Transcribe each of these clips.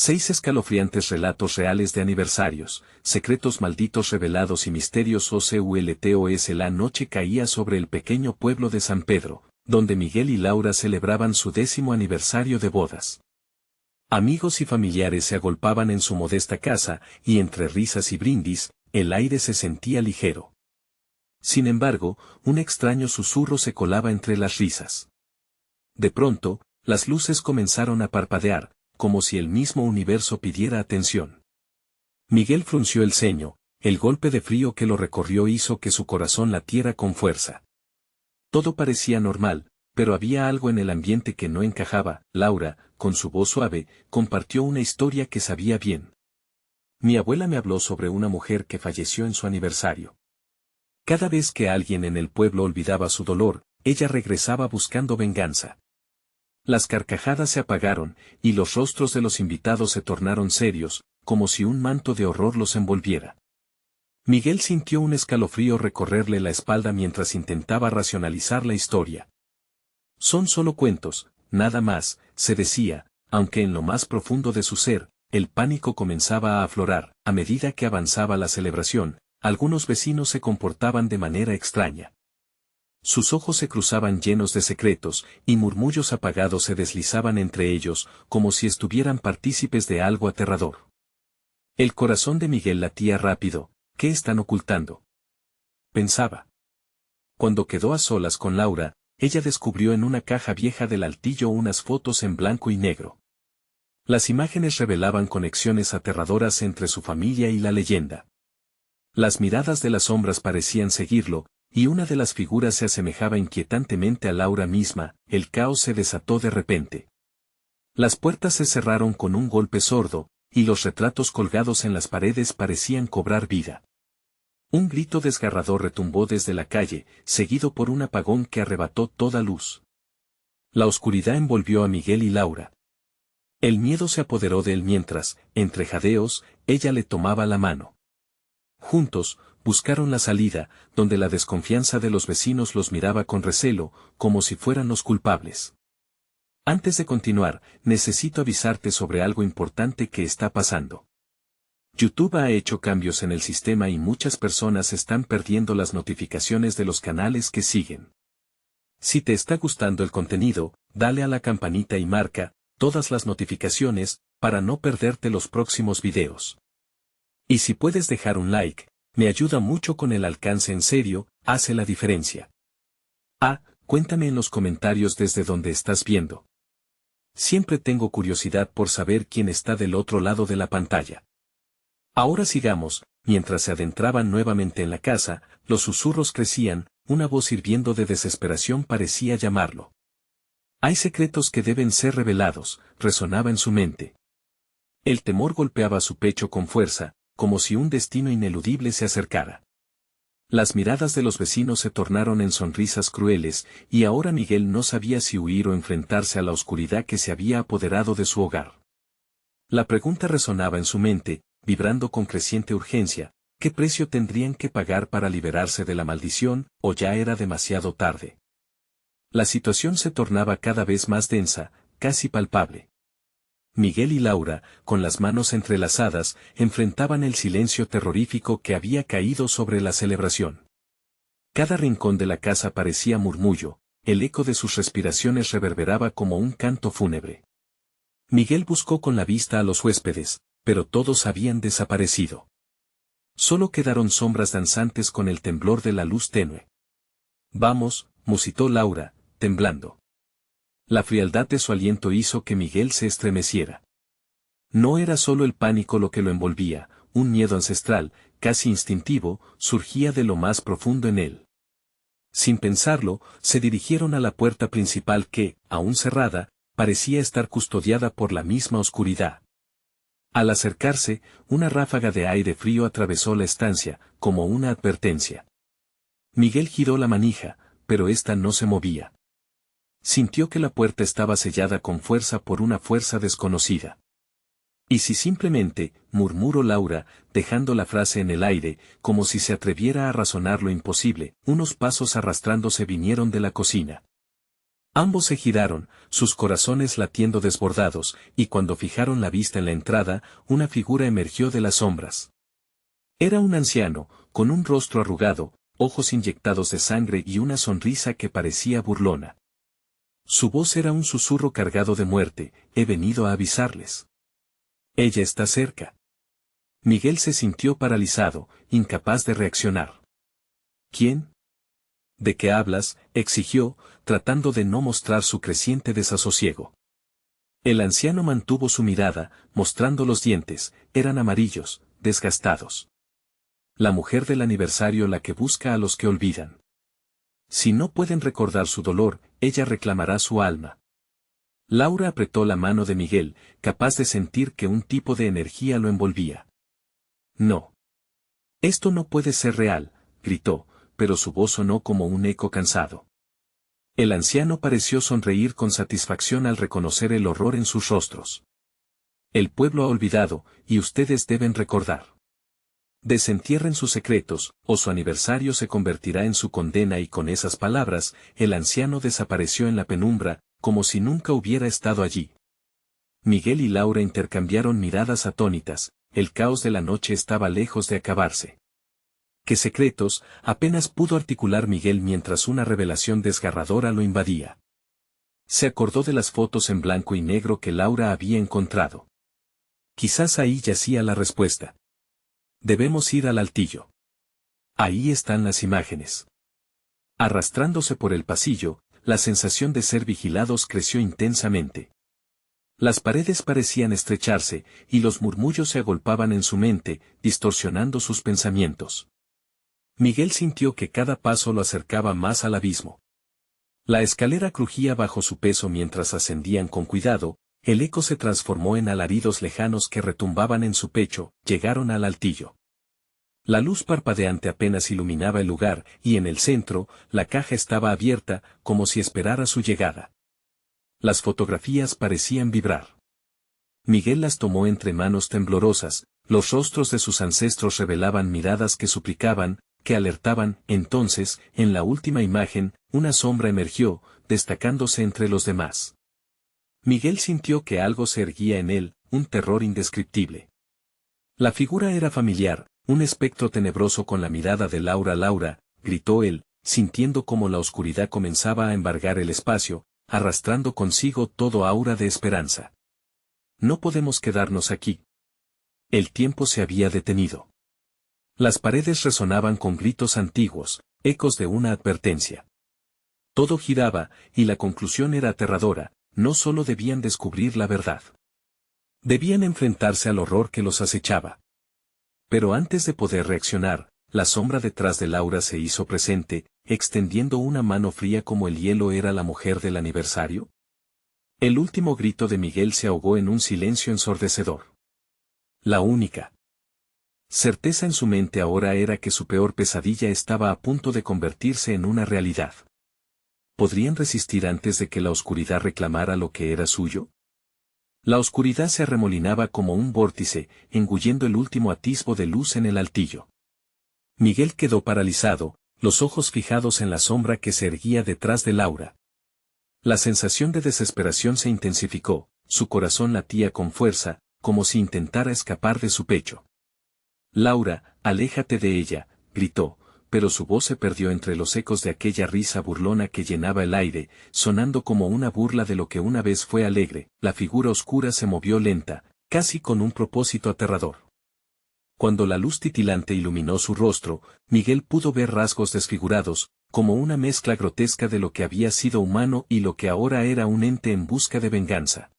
6 escalofriantes relatos reales de aniversarios, secretos malditos revelados y misterios ocultos. La noche caía sobre el pequeño pueblo de San Pedro, donde Miguel y Laura celebraban su 10º aniversario de bodas. Amigos y familiares se agolpaban en su modesta casa, y entre risas y brindis, el aire se sentía ligero. Sin embargo, un extraño susurro se colaba entre las risas. De pronto, las luces comenzaron a parpadear, como si el mismo universo pidiera atención. Miguel frunció el ceño, el golpe de frío que lo recorrió hizo que su corazón latiera con fuerza. Todo parecía normal, pero había algo en el ambiente que no encajaba. Laura, con su voz suave, compartió una historia que sabía bien. Mi abuela me habló sobre una mujer que falleció en su aniversario. Cada vez que alguien en el pueblo olvidaba su dolor, ella regresaba buscando venganza. Las carcajadas se apagaron, y los rostros de los invitados se tornaron serios, como si un manto de horror los envolviera. Miguel sintió un escalofrío recorrerle la espalda mientras intentaba racionalizar la historia. Son solo cuentos, nada más, se decía, aunque en lo más profundo de su ser, el pánico comenzaba a aflorar. A medida que avanzaba la celebración, algunos vecinos se comportaban de manera extraña. Sus ojos se cruzaban llenos de secretos, y murmullos apagados se deslizaban entre ellos, como si estuvieran partícipes de algo aterrador. El corazón de Miguel latía rápido. ¿Qué están ocultando?, pensaba. Cuando quedó a solas con Laura, ella descubrió en una caja vieja del altillo unas fotos en blanco y negro. Las imágenes revelaban conexiones aterradoras entre su familia y la leyenda. Las miradas de las sombras parecían seguirlo, y una de las figuras se asemejaba inquietantemente a Laura misma. El caos se desató de repente. Las puertas se cerraron con un golpe sordo, y los retratos colgados en las paredes parecían cobrar vida. Un grito desgarrador retumbó desde la calle, seguido por un apagón que arrebató toda luz. La oscuridad envolvió a Miguel y Laura. El miedo se apoderó de él mientras, entre jadeos, ella le tomaba la mano. Juntos, buscaron la salida, donde la desconfianza de los vecinos los miraba con recelo, como si fueran los culpables. Antes de continuar, necesito avisarte sobre algo importante que está pasando. YouTube ha hecho cambios en el sistema y muchas personas están perdiendo las notificaciones de los canales que siguen. Si te está gustando el contenido, dale a la campanita y marca todas las notificaciones, para no perderte los próximos videos. Y si puedes dejar un like, me ayuda mucho con el alcance. En serio, hace la diferencia. Cuéntame en los comentarios desde donde estás viendo. Siempre tengo curiosidad por saber quién está del otro lado de la pantalla. Ahora sigamos. Mientras se adentraban nuevamente en la casa, los susurros crecían, una voz hirviendo de desesperación parecía llamarlo. Hay secretos que deben ser revelados, resonaba en su mente. El temor golpeaba su pecho con fuerza, como si un destino ineludible se acercara. Las miradas de los vecinos se tornaron en sonrisas crueles, y ahora Miguel no sabía si huir o enfrentarse a la oscuridad que se había apoderado de su hogar. La pregunta resonaba en su mente, vibrando con creciente urgencia: ¿qué precio tendrían que pagar para liberarse de la maldición, o ya era demasiado tarde? La situación se tornaba cada vez más densa, casi palpable. Miguel y Laura, con las manos entrelazadas, enfrentaban el silencio terrorífico que había caído sobre la celebración. Cada rincón de la casa parecía murmullo, el eco de sus respiraciones reverberaba como un canto fúnebre. Miguel buscó con la vista a los huéspedes, pero todos habían desaparecido. Solo quedaron sombras danzantes con el temblor de la luz tenue. Vamos, musitó Laura, temblando. La frialdad de su aliento hizo que Miguel se estremeciera. No era solo el pánico lo que lo envolvía, un miedo ancestral, casi instintivo, surgía de lo más profundo en él. Sin pensarlo, se dirigieron a la puerta principal que, aún cerrada, parecía estar custodiada por la misma oscuridad. Al acercarse, una ráfaga de aire frío atravesó la estancia, como una advertencia. Miguel giró la manija, pero ésta no se movía. Sintió que la puerta estaba sellada con fuerza por una fuerza desconocida. ¿Y si simplemente?, murmuró Laura, dejando la frase en el aire, como si se atreviera a razonar lo imposible. Unos pasos arrastrándose vinieron de la cocina. Ambos se giraron, sus corazones latiendo desbordados, y cuando fijaron la vista en la entrada, una figura emergió de las sombras. Era un anciano, con un rostro arrugado, ojos inyectados de sangre y una sonrisa que parecía burlona. Su voz era un susurro cargado de muerte: he venido a avisarles. Ella está cerca. Miguel se sintió paralizado, incapaz de reaccionar. ¿Quién? ¿De qué hablas?, exigió, tratando de no mostrar su creciente desasosiego. El anciano mantuvo su mirada, mostrando los dientes: eran amarillos, desgastados. La mujer del aniversario, la que busca a los que olvidan. Si no pueden recordar su dolor, ella reclamará su alma. Laura apretó la mano de Miguel, capaz de sentir que un tipo de energía lo envolvía. No. Esto no puede ser real, gritó, pero su voz sonó como un eco cansado. El anciano pareció sonreír con satisfacción al reconocer el horror en sus rostros. El pueblo ha olvidado, y ustedes deben recordar. Desentierren sus secretos, o su aniversario se convertirá en su condena. Y con esas palabras, el anciano desapareció en la penumbra, como si nunca hubiera estado allí. Miguel y Laura intercambiaron miradas atónitas. El caos de la noche estaba lejos de acabarse. ¿Qué secretos?, apenas pudo articular Miguel mientras una revelación desgarradora lo invadía. Se acordó de las fotos en blanco y negro que Laura había encontrado. Quizás ahí yacía la respuesta. Debemos ir al altillo. Ahí están las imágenes. Arrastrándose por el pasillo, la sensación de ser vigilados creció intensamente. Las paredes parecían estrecharse, y los murmullos se agolpaban en su mente, distorsionando sus pensamientos. Miguel sintió que cada paso lo acercaba más al abismo. La escalera crujía bajo su peso mientras ascendían con cuidado. El eco se transformó en alaridos lejanos que retumbaban en su pecho. Llegaron al altillo. La luz parpadeante apenas iluminaba el lugar, y en el centro, la caja estaba abierta, como si esperara su llegada. Las fotografías parecían vibrar. Miguel las tomó entre manos temblorosas. Los rostros de sus ancestros revelaban miradas que suplicaban, que alertaban. Entonces, en la última imagen, una sombra emergió, destacándose entre los demás. Miguel sintió que algo se erguía en él, un terror indescriptible. La figura era familiar, un espectro tenebroso con la mirada de Laura. Laura, gritó él, sintiendo cómo la oscuridad comenzaba a embargar el espacio, arrastrando consigo todo aura de esperanza. No podemos quedarnos aquí. El tiempo se había detenido. Las paredes resonaban con gritos antiguos, ecos de una advertencia. Todo giraba, y la conclusión era aterradora: no solo debían descubrir la verdad. Debían enfrentarse al horror que los acechaba. Pero antes de poder reaccionar, la sombra detrás de Laura se hizo presente, extendiendo una mano fría como el hielo. ¿Era la mujer del aniversario? El último grito de Miguel se ahogó en un silencio ensordecedor. La única certeza en su mente ahora era que su peor pesadilla estaba a punto de convertirse en una realidad. ¿Podrían resistir antes de que la oscuridad reclamara lo que era suyo? La oscuridad se arremolinaba como un vórtice, engullendo el último atisbo de luz en el altillo. Miguel quedó paralizado, los ojos fijados en la sombra que se erguía detrás de Laura. La sensación de desesperación se intensificó, su corazón latía con fuerza, como si intentara escapar de su pecho. Laura, aléjate de ella, gritó, pero su voz se perdió entre los ecos de aquella risa burlona que llenaba el aire, sonando como una burla de lo que una vez fue alegre. La figura oscura se movió lenta, casi con un propósito aterrador. Cuando la luz titilante iluminó su rostro, Miguel pudo ver rasgos desfigurados, como una mezcla grotesca de lo que había sido humano y lo que ahora era un ente en busca de venganza.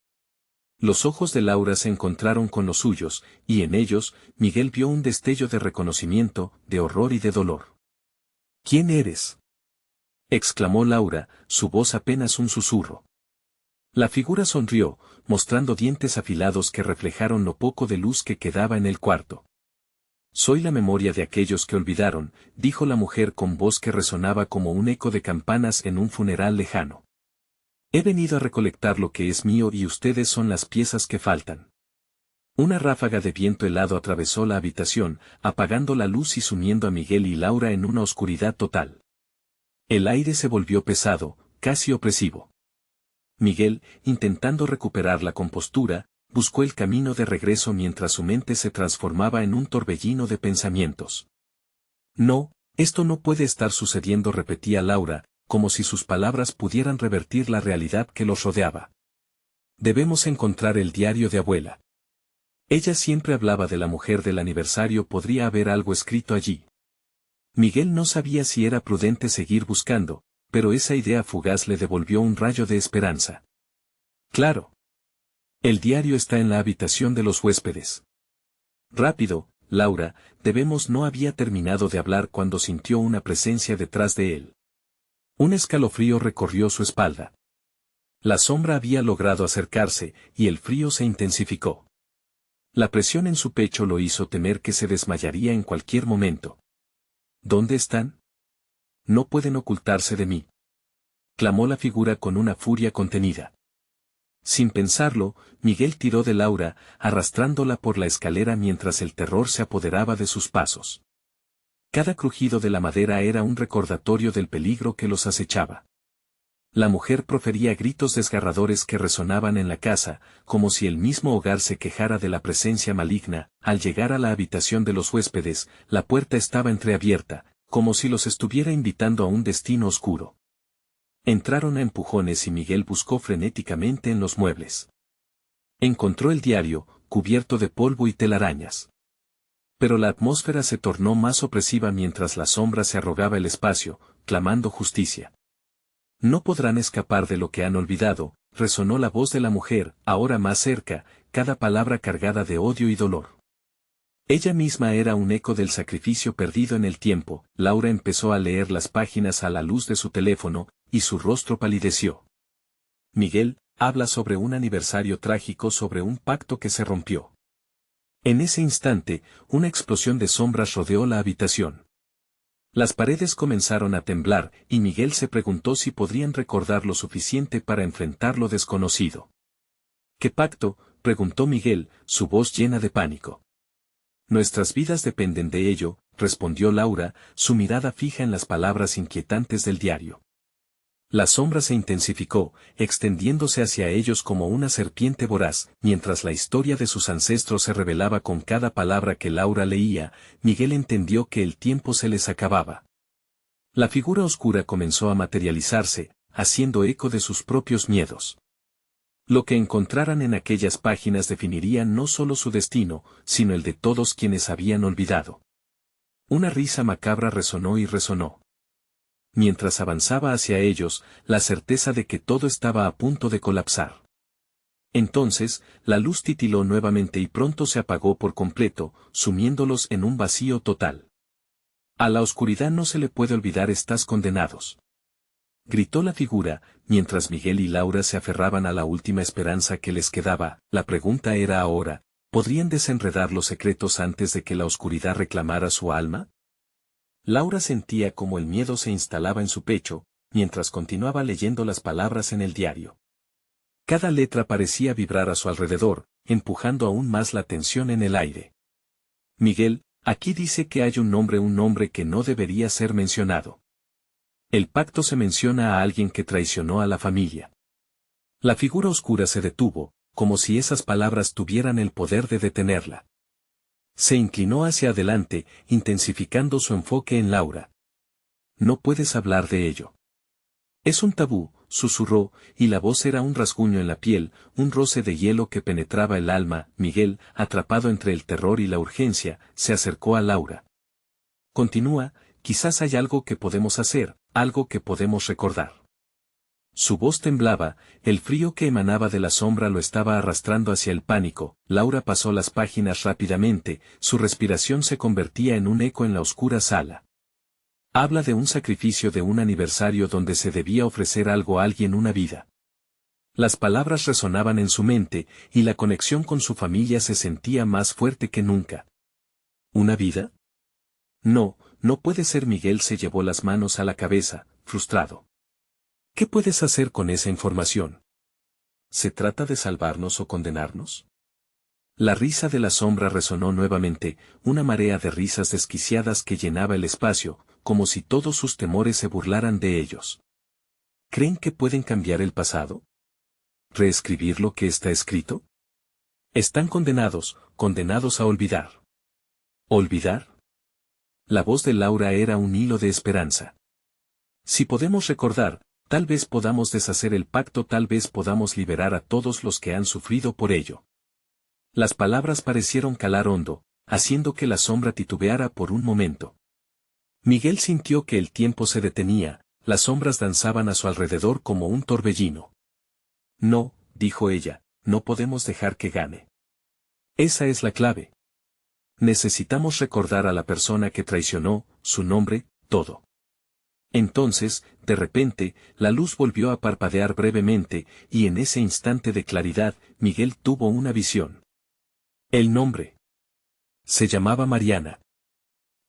Los ojos de Laura se encontraron con los suyos, y en ellos, Miguel vio un destello de reconocimiento, de horror y de dolor. ¿Quién eres?, exclamó Laura, su voz apenas un susurro. La figura sonrió, mostrando dientes afilados que reflejaron lo poco de luz que quedaba en el cuarto. Soy la memoria de aquellos que olvidaron, dijo la mujer con voz que resonaba como un eco de campanas en un funeral lejano. He venido a recolectar lo que es mío y ustedes son las piezas que faltan. Una ráfaga de viento helado atravesó la habitación, apagando la luz y sumiendo a Miguel y Laura en una oscuridad total. El aire se volvió pesado, casi opresivo. Miguel, intentando recuperar la compostura, buscó el camino de regreso mientras su mente se transformaba en un torbellino de pensamientos. No, esto no puede estar sucediendo, repetía Laura, como si sus palabras pudieran revertir la realidad que los rodeaba. Debemos encontrar el diario de abuela. Ella siempre hablaba de la mujer del aniversario, podría haber algo escrito allí. Miguel no sabía si era prudente seguir buscando, pero esa idea fugaz le devolvió un rayo de esperanza. Claro. El diario está en la habitación de los huéspedes. Rápido, Laura, debemos. No había terminado de hablar cuando sintió una presencia detrás de él. Un escalofrío recorrió su espalda. La sombra había logrado acercarse, y el frío se intensificó. La presión en su pecho lo hizo temer que se desmayaría en cualquier momento. ¿Dónde están? No pueden ocultarse de mí, clamó la figura con una furia contenida. Sin pensarlo, Miguel tiró de Laura, arrastrándola por la escalera mientras el terror se apoderaba de sus pasos. Cada crujido de la madera era un recordatorio del peligro que los acechaba. La mujer profería gritos desgarradores que resonaban en la casa, como si el mismo hogar se quejara de la presencia maligna. Al llegar a la habitación de los huéspedes, la puerta estaba entreabierta, como si los estuviera invitando a un destino oscuro. Entraron a empujones y Miguel buscó frenéticamente en los muebles. Encontró el diario, cubierto de polvo y telarañas. Pero la atmósfera se tornó más opresiva mientras la sombra se arrogaba el espacio, clamando justicia. No podrán escapar de lo que han olvidado, resonó la voz de la mujer, ahora más cerca, cada palabra cargada de odio y dolor. Ella misma era un eco del sacrificio perdido en el tiempo. Laura empezó a leer las páginas a la luz de su teléfono, y su rostro palideció. Miguel, habla sobre un aniversario trágico, sobre un pacto que se rompió. En ese instante, una explosión de sombras rodeó la habitación. Las paredes comenzaron a temblar, y Miguel se preguntó si podrían recordar lo suficiente para enfrentar lo desconocido. ¿Qué pacto?, preguntó Miguel, su voz llena de pánico. Nuestras vidas dependen de ello, respondió Laura, su mirada fija en las palabras inquietantes del diario. La sombra se intensificó, extendiéndose hacia ellos como una serpiente voraz, mientras la historia de sus ancestros se revelaba con cada palabra que Laura leía. Miguel entendió que el tiempo se les acababa. La figura oscura comenzó a materializarse, haciendo eco de sus propios miedos. Lo que encontraran en aquellas páginas definiría no solo su destino, sino el de todos quienes habían olvidado. Una risa macabra resonó y resonó. Mientras avanzaba hacia ellos, la certeza de que todo estaba a punto de colapsar. Entonces, la luz titiló nuevamente y pronto se apagó por completo, sumiéndolos en un vacío total. A la oscuridad no se le puede olvidar, estás condenados. Gritó la figura, mientras Miguel y Laura se aferraban a la última esperanza que les quedaba. La pregunta era ahora, ¿podrían desenredar los secretos antes de que la oscuridad reclamara su alma? Laura sentía como el miedo se instalaba en su pecho, mientras continuaba leyendo las palabras en el diario. Cada letra parecía vibrar a su alrededor, empujando aún más la tensión en el aire. Miguel, aquí dice que hay un nombre que no debería ser mencionado. El pacto se menciona a alguien que traicionó a la familia. La figura oscura se detuvo, como si esas palabras tuvieran el poder de detenerla. Se inclinó hacia adelante, intensificando su enfoque en Laura. No puedes hablar de ello. Es un tabú, susurró, y la voz era un rasguño en la piel, un roce de hielo que penetraba el alma. Miguel, atrapado entre el terror y la urgencia, se acercó a Laura. Continúa, quizás hay algo que podemos hacer, algo que podemos recordar. Su voz temblaba, el frío que emanaba de la sombra lo estaba arrastrando hacia el pánico. Laura pasó las páginas rápidamente, su respiración se convertía en un eco en la oscura sala. Habla de un sacrificio, de un aniversario donde se debía ofrecer algo a alguien, una vida. Las palabras resonaban en su mente, y la conexión con su familia se sentía más fuerte que nunca. ¿Una vida? No, no puede ser. Miguel se llevó las manos a la cabeza, frustrado. ¿Qué puedes hacer con esa información? ¿Se trata de salvarnos o condenarnos? La risa de la sombra resonó nuevamente, una marea de risas desquiciadas que llenaba el espacio, como si todos sus temores se burlaran de ellos. ¿Creen que pueden cambiar el pasado? ¿Reescribir lo que está escrito? Están condenados, condenados a olvidar. ¿Olvidar? La voz de Laura era un hilo de esperanza. Si podemos recordar, tal vez podamos deshacer el pacto, tal vez podamos liberar a todos los que han sufrido por ello. Las palabras parecieron calar hondo, haciendo que la sombra titubeara por un momento. Miguel sintió que el tiempo se detenía, las sombras danzaban a su alrededor como un torbellino. No, dijo ella, no podemos dejar que gane. Esa es la clave. Necesitamos recordar a la persona que traicionó, su nombre, todo. Entonces, de repente, la luz volvió a parpadear brevemente, y en ese instante de claridad, Miguel tuvo una visión. El nombre. Se llamaba Mariana.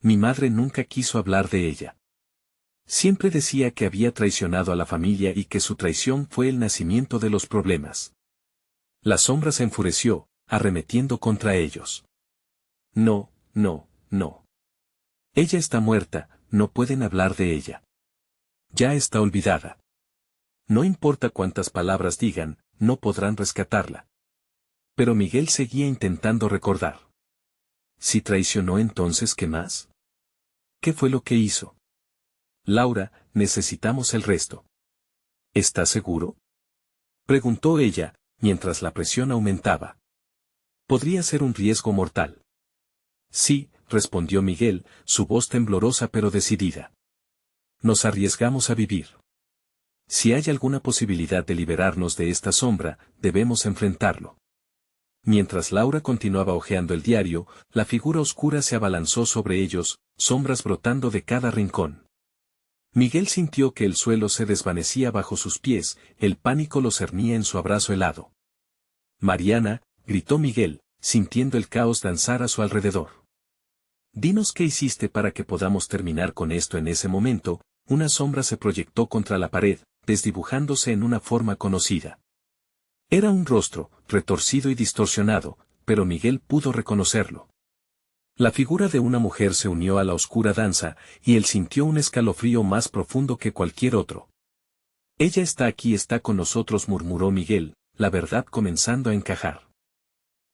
Mi madre nunca quiso hablar de ella. Siempre decía que había traicionado a la familia y que su traición fue el nacimiento de los problemas. La sombra se enfureció, arremetiendo contra ellos. No, no, no. Ella está muerta, no pueden hablar de ella. Ya está olvidada. No importa cuántas palabras digan, no podrán rescatarla. Pero Miguel seguía intentando recordar. Si traicionó, entonces, ¿qué más? ¿Qué fue lo que hizo? Laura, necesitamos el resto. ¿Estás seguro? Preguntó ella, mientras la presión aumentaba. Podría ser un riesgo mortal. Sí, respondió Miguel, su voz temblorosa pero decidida. Nos arriesgamos a vivir. Si hay alguna posibilidad de liberarnos de esta sombra, debemos enfrentarlo. Mientras Laura continuaba hojeando el diario, la figura oscura se abalanzó sobre ellos, sombras brotando de cada rincón. Miguel sintió que el suelo se desvanecía bajo sus pies, el pánico lo cernía en su abrazo helado. Mariana, gritó Miguel, sintiendo el caos danzar a su alrededor. Dinos qué hiciste para que podamos terminar con esto. En ese momento, una sombra se proyectó contra la pared, desdibujándose en una forma conocida. Era un rostro, retorcido y distorsionado, pero Miguel pudo reconocerlo. La figura de una mujer se unió a la oscura danza, y él sintió un escalofrío más profundo que cualquier otro. Ella está aquí, está con nosotros, murmuró Miguel, la verdad comenzando a encajar.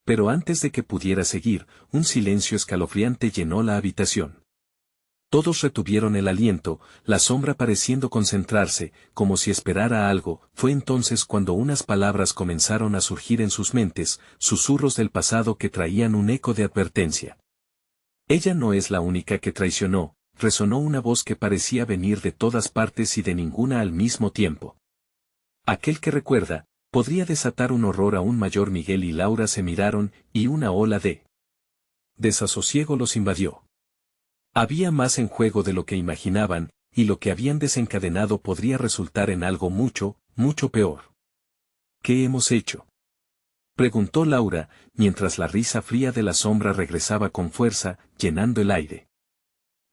Pero antes de que pudiera seguir, un silencio escalofriante llenó la habitación. Todos retuvieron el aliento, la sombra pareciendo concentrarse, como si esperara algo. Fue entonces cuando unas palabras comenzaron a surgir en sus mentes, susurros del pasado que traían un eco de advertencia. Ella no es la única que traicionó, resonó una voz que parecía venir de todas partes y de ninguna al mismo tiempo. Aquel que recuerda, podría desatar un horror aún mayor. Miguel y Laura se miraron, y una ola de desasosiego los invadió. Había más en juego de lo que imaginaban, y lo que habían desencadenado podría resultar en algo mucho, mucho peor. ¿Qué hemos hecho?, preguntó Laura, mientras la risa fría de la sombra regresaba con fuerza, llenando el aire.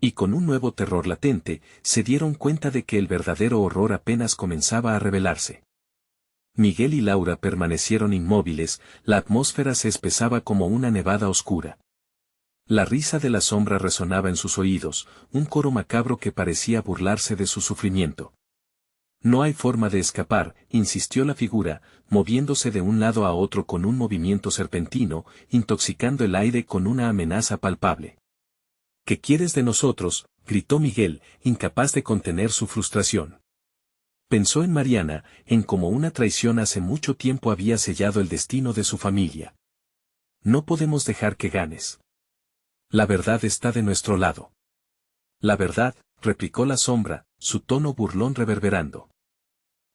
Y con un nuevo terror latente, se dieron cuenta de que el verdadero horror apenas comenzaba a revelarse. Miguel y Laura permanecieron inmóviles, la atmósfera se espesaba como una nevada oscura. La risa de la sombra resonaba en sus oídos, un coro macabro que parecía burlarse de su sufrimiento. No hay forma de escapar, insistió la figura, moviéndose de un lado a otro con un movimiento serpentino, intoxicando el aire con una amenaza palpable. ¿Qué quieres de nosotros?, gritó Miguel, incapaz de contener su frustración. Pensó en Mariana, en cómo una traición hace mucho tiempo había sellado el destino de su familia. No podemos dejar que ganes. La verdad está de nuestro lado. La verdad, replicó la sombra, su tono burlón reverberando.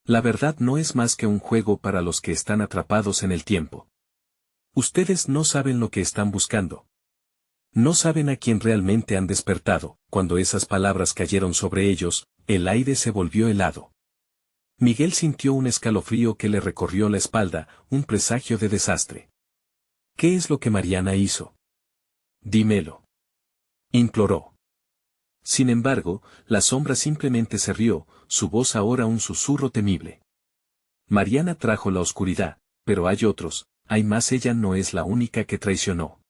La verdad no es más que un juego para los que están atrapados en el tiempo. Ustedes no saben lo que están buscando. No saben a quién realmente han despertado. Cuando esas palabras cayeron sobre ellos, el aire se volvió helado. Miguel sintió un escalofrío que le recorrió la espalda, un presagio de desastre. ¿Qué es lo que Mariana hizo? Dímelo, imploró. Sin embargo, la sombra simplemente se rió, su voz ahora un susurro temible. Mariana trajo la oscuridad, pero hay otros, hay más. Ella no es la única que traicionó.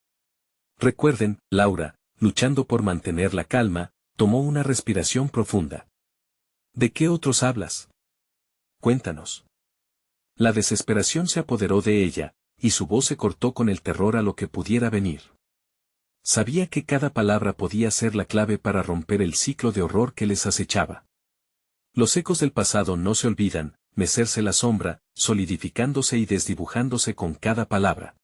Recuerden, Laura, luchando por mantener la calma, tomó una respiración profunda. ¿De qué otros hablas? Cuéntanos. La desesperación se apoderó de ella, y su voz se cortó con el terror a lo que pudiera venir. Sabía que cada palabra podía ser la clave para romper el ciclo de horror que les acechaba. Los ecos del pasado no se olvidan, mecerse la sombra, solidificándose y desdibujándose con cada palabra.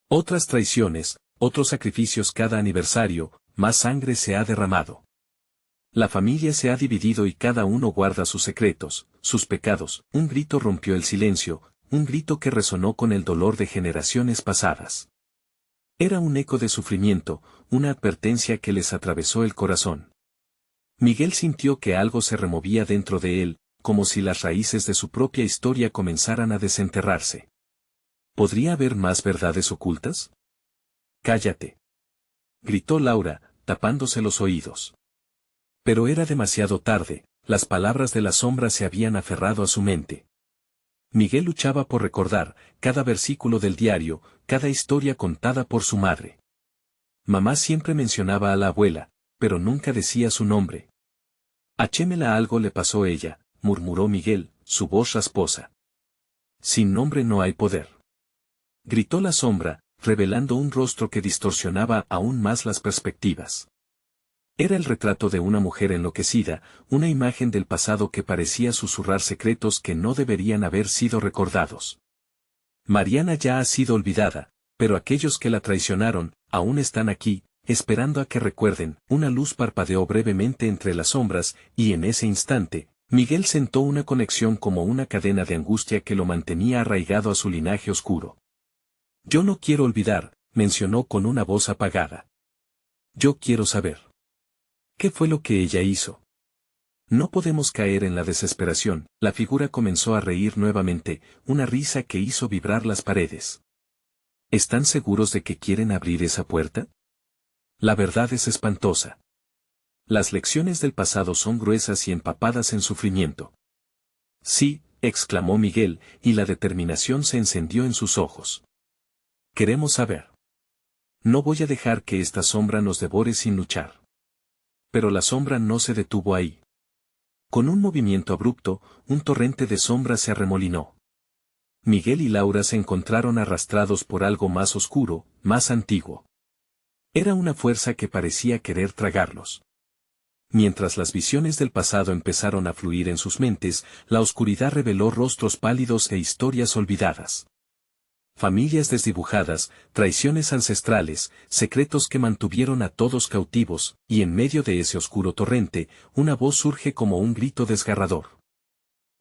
Otras traiciones, otros sacrificios cada aniversario, más sangre se ha derramado. La familia se ha dividido y cada uno guarda sus secretos, sus pecados. Un grito rompió el silencio, un grito que resonó con el dolor de generaciones pasadas. Era un eco de sufrimiento, una advertencia que les atravesó el corazón. Miguel sintió que algo se removía dentro de él, como si las raíces de su propia historia comenzaran a desenterrarse. ¿Podría haber más verdades ocultas? «Cállate», gritó Laura, tapándose los oídos. Pero era demasiado tarde, las palabras de la sombra se habían aferrado a su mente. Miguel luchaba por recordar cada versículo del diario, cada historia contada por su madre. Mamá siempre mencionaba a la abuela, pero nunca decía su nombre. «A Chemela algo le pasó ella», murmuró Miguel, su voz rasposa. «Sin nombre no hay poder», gritó la sombra, revelando un rostro que distorsionaba aún más las perspectivas. Era el retrato de una mujer enloquecida, una imagen del pasado que parecía susurrar secretos que no deberían haber sido recordados. Mariana ya ha sido olvidada, pero aquellos que la traicionaron, aún están aquí, esperando a que recuerden. Una luz parpadeó brevemente entre las sombras, y en ese instante, Miguel sentó una conexión como una cadena de angustia que lo mantenía arraigado a su linaje oscuro. «Yo no quiero olvidar», mencionó con una voz apagada. «Yo quiero saber. ¿Qué fue lo que ella hizo?» «No podemos caer en la desesperación», la figura comenzó a reír nuevamente, una risa que hizo vibrar las paredes. «¿Están seguros de que quieren abrir esa puerta? La verdad es espantosa. Las lecciones del pasado son gruesas y empapadas en sufrimiento». «Sí», exclamó Miguel, y la determinación se encendió en sus ojos. «Queremos saber. No voy a dejar que esta sombra nos devore sin luchar». Pero la sombra no se detuvo ahí. Con un movimiento abrupto, un torrente de sombra se arremolinó. Miguel y Laura se encontraron arrastrados por algo más oscuro, más antiguo. Era una fuerza que parecía querer tragarlos. Mientras las visiones del pasado empezaron a fluir en sus mentes, la oscuridad reveló rostros pálidos e historias olvidadas. Familias desdibujadas, traiciones ancestrales, secretos que mantuvieron a todos cautivos, y en medio de ese oscuro torrente, una voz surge como un grito desgarrador.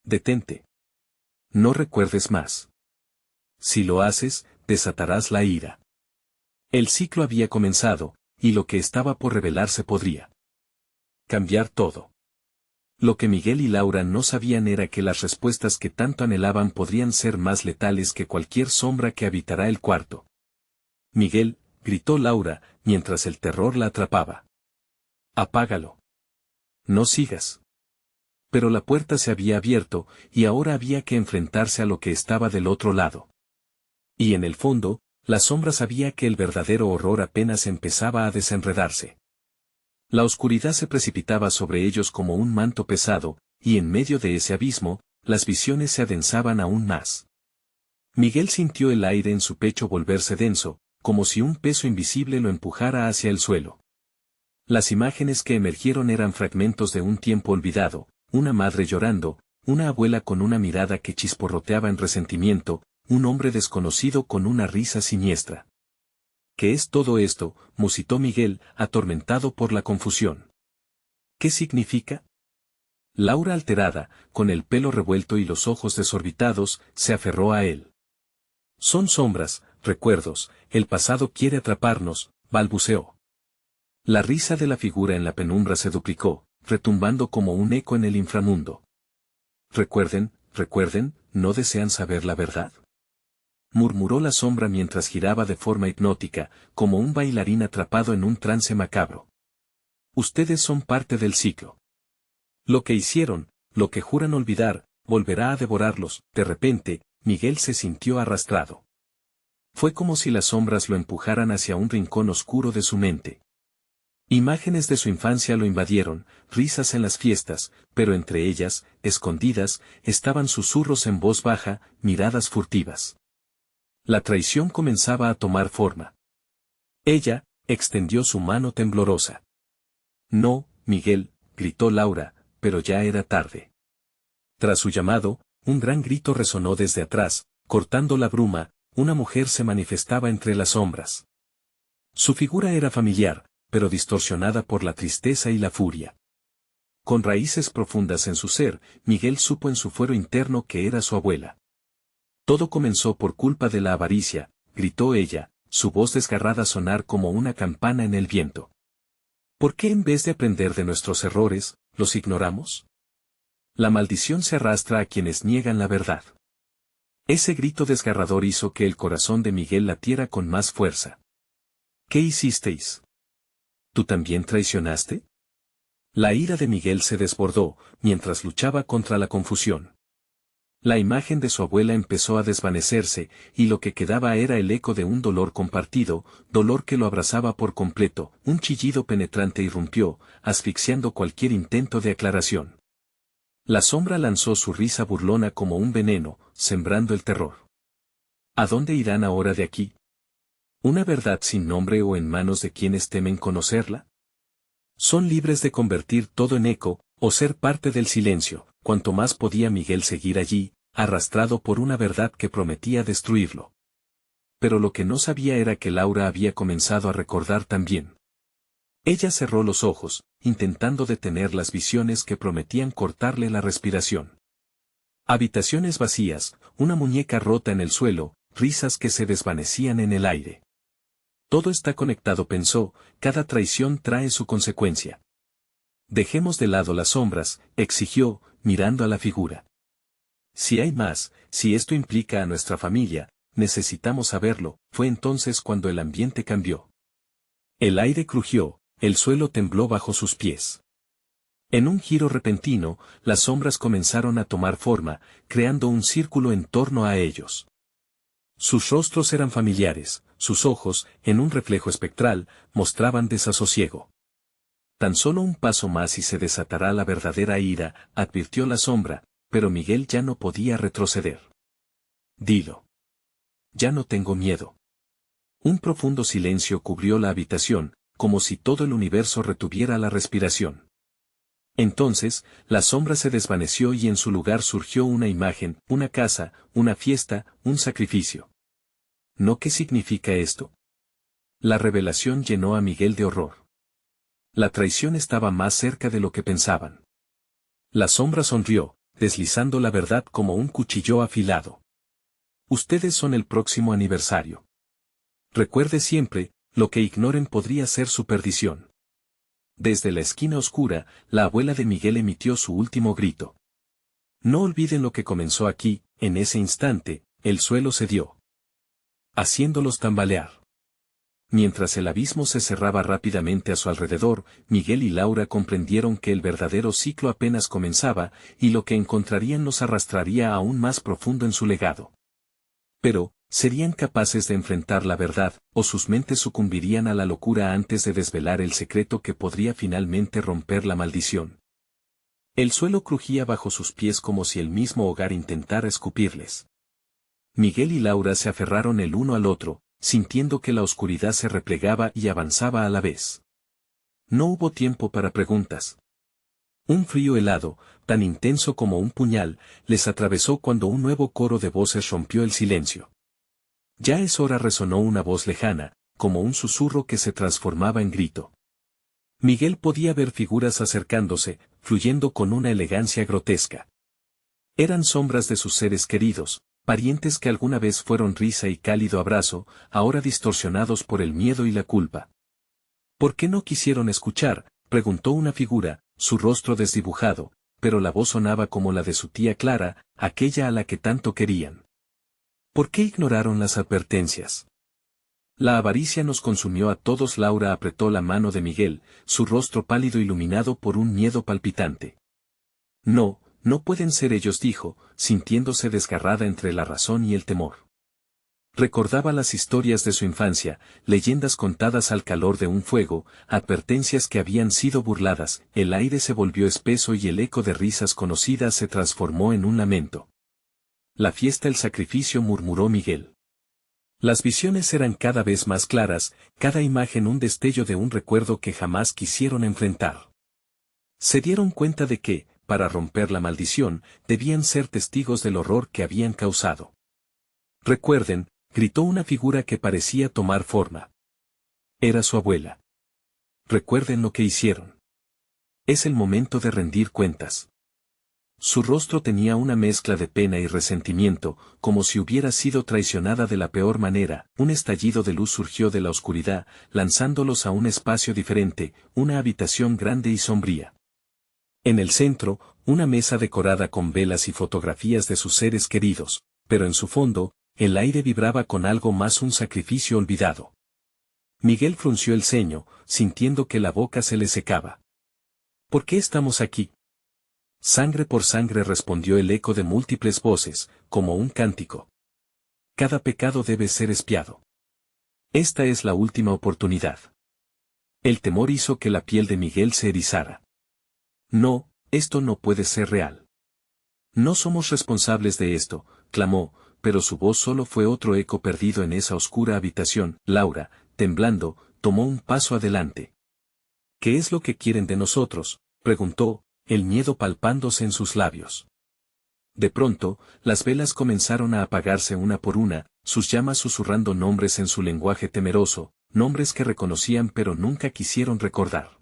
«Detente. No recuerdes más. Si lo haces, desatarás la ira». El ciclo había comenzado, y lo que estaba por revelarse podría cambiar todo. Lo que Miguel y Laura no sabían era que las respuestas que tanto anhelaban podrían ser más letales que cualquier sombra que habitará el cuarto. «Miguel», gritó Laura, mientras el terror la atrapaba. «Apágalo. No sigas». Pero la puerta se había abierto, y ahora había que enfrentarse a lo que estaba del otro lado. Y en el fondo, la sombra sabía que el verdadero horror apenas empezaba a desenredarse. La oscuridad se precipitaba sobre ellos como un manto pesado, y en medio de ese abismo, las visiones se adensaban aún más. Miguel sintió el aire en su pecho volverse denso, como si un peso invisible lo empujara hacia el suelo. Las imágenes que emergieron eran fragmentos de un tiempo olvidado, una madre llorando, una abuela con una mirada que chisporroteaba en resentimiento, un hombre desconocido con una risa siniestra. «¿Qué es todo esto?», musitó Miguel, atormentado por la confusión. «¿Qué significa?». Laura, alterada, con el pelo revuelto y los ojos desorbitados, se aferró a él. «Son sombras, recuerdos, el pasado quiere atraparnos», balbuceó. La risa de la figura en la penumbra se duplicó, retumbando como un eco en el inframundo. «Recuerden, ¿no desean saber la verdad?», murmuró la sombra mientras giraba de forma hipnótica, como un bailarín atrapado en un trance macabro. «Ustedes son parte del ciclo. Lo que hicieron, lo que juran olvidar, volverá a devorarlos». De repente, Miguel se sintió arrastrado. Fue como si las sombras lo empujaran hacia un rincón oscuro de su mente. Imágenes de su infancia lo invadieron, risas en las fiestas, pero entre ellas, escondidas, estaban susurros en voz baja, miradas furtivas. La traición comenzaba a tomar forma. Ella extendió su mano temblorosa. No, Miguel, gritó Laura, pero ya era tarde. Tras su llamado, un gran grito resonó desde atrás, cortando la bruma, una mujer se manifestaba entre las sombras. Su figura era familiar, pero distorsionada por la tristeza y la furia. Con raíces profundas en su ser, Miguel supo en su fuero interno que era su abuela. Todo comenzó por culpa de la avaricia, gritó ella, su voz desgarrada sonar como una campana en el viento. ¿Por qué en vez de aprender de nuestros errores, los ignoramos? La maldición se arrastra a quienes niegan la verdad. Ese grito desgarrador hizo que el corazón de Miguel latiera con más fuerza. ¿Qué hicisteis? ¿Tú también traicionaste? La ira de Miguel se desbordó, mientras luchaba contra la confusión. La imagen de su abuela empezó a desvanecerse, y lo que quedaba era el eco de un dolor compartido, dolor que lo abrazaba por completo. Un chillido penetrante irrumpió, asfixiando cualquier intento de aclaración. La sombra lanzó su risa burlona como un veneno, sembrando el terror. ¿A dónde irán ahora de aquí? ¿Una verdad sin nombre o en manos de quienes temen conocerla? Son libres de convertir todo en eco, o ser parte del silencio. Cuanto más podía Miguel seguir allí, arrastrado por una verdad que prometía destruirlo. Pero lo que no sabía era que Laura había comenzado a recordar también. Ella cerró los ojos, intentando detener las visiones que prometían cortarle la respiración. Habitaciones vacías, una muñeca rota en el suelo, risas que se desvanecían en el aire. Todo está conectado, pensó, cada traición trae su consecuencia. Dejemos de lado las sombras, exigió, mirando a la figura. Si hay más, si esto implica a nuestra familia, necesitamos saberlo. Fue entonces cuando el ambiente cambió. El aire crujió, el suelo tembló bajo sus pies. En un giro repentino, las sombras comenzaron a tomar forma, creando un círculo en torno a ellos. Sus rostros eran familiares, sus ojos, en un reflejo espectral, mostraban desasosiego. Tan solo un paso más y se desatará la verdadera ira, advirtió la sombra, pero Miguel ya no podía retroceder. Dilo. Ya no tengo miedo. Un profundo silencio cubrió la habitación, como si todo el universo retuviera la respiración. Entonces, la sombra se desvaneció y en su lugar surgió una imagen, una casa, una fiesta, un sacrificio. ¿No qué significa esto? La revelación llenó a Miguel de horror. La traición estaba más cerca de lo que pensaban. La sombra sonrió, deslizando la verdad como un cuchillo afilado. Ustedes son el próximo aniversario. Recuerde siempre, lo que ignoren podría ser su perdición. Desde la esquina oscura, la abuela de Miguel emitió su último grito. No olviden lo que comenzó aquí. En ese instante, el suelo cedió, haciéndolos tambalear. Mientras el abismo se cerraba rápidamente a su alrededor, Miguel y Laura comprendieron que el verdadero ciclo apenas comenzaba, y lo que encontrarían los arrastraría aún más profundo en su legado. Pero, ¿serían capaces de enfrentar la verdad, o sus mentes sucumbirían a la locura antes de desvelar el secreto que podría finalmente romper la maldición? El suelo crujía bajo sus pies como si el mismo hogar intentara escupirles. Miguel y Laura se aferraron el uno al otro, sintiendo que la oscuridad se replegaba y avanzaba a la vez. No hubo tiempo para preguntas. Un frío helado, tan intenso como un puñal, les atravesó cuando un nuevo coro de voces rompió el silencio. Ya es hora, resonó una voz lejana, como un susurro que se transformaba en grito. Miguel podía ver figuras acercándose, fluyendo con una elegancia grotesca. Eran sombras de sus seres queridos, parientes que alguna vez fueron risa y cálido abrazo, ahora distorsionados por el miedo y la culpa. ¿Por qué no quisieron escuchar?, preguntó una figura, su rostro desdibujado, pero la voz sonaba como la de su tía Clara, aquella a la que tanto querían. ¿Por qué ignoraron las advertencias? La avaricia nos consumió a todos. Laura apretó la mano de Miguel, su rostro pálido iluminado por un miedo palpitante. No, no pueden ser ellos, dijo, sintiéndose desgarrada entre la razón y el temor. Recordaba las historias de su infancia, leyendas contadas al calor de un fuego, advertencias que habían sido burladas, el aire se volvió espeso y el eco de risas conocidas se transformó en un lamento. La fiesta, el sacrificio, murmuró Miguel. Las visiones eran cada vez más claras, cada imagen un destello de un recuerdo que jamás quisieron enfrentar. Se dieron cuenta de que, para romper la maldición, debían ser testigos del horror que habían causado. Recuerden, gritó una figura que parecía tomar forma. Era su abuela. Recuerden lo que hicieron. Es el momento de rendir cuentas. Su rostro tenía una mezcla de pena y resentimiento, como si hubiera sido traicionada de la peor manera. Un estallido de luz surgió de la oscuridad, lanzándolos a un espacio diferente, una habitación grande y sombría. En el centro, una mesa decorada con velas y fotografías de sus seres queridos, pero en su fondo, el aire vibraba con algo más, un sacrificio olvidado. Miguel frunció el ceño, sintiendo que la boca se le secaba. ¿Por qué estamos aquí? Sangre por sangre, respondió el eco de múltiples voces, como un cántico. Cada pecado debe ser expiado. Esta es la última oportunidad. El temor hizo que la piel de Miguel se erizara. No, esto no puede ser real. No somos responsables de esto, clamó, pero su voz solo fue otro eco perdido en esa oscura habitación. Laura, temblando, tomó un paso adelante. ¿Qué es lo que quieren de nosotros?, preguntó, el miedo palpándose en sus labios. De pronto, las velas comenzaron a apagarse una por una, sus llamas susurrando nombres en su lenguaje temeroso, nombres que reconocían pero nunca quisieron recordar.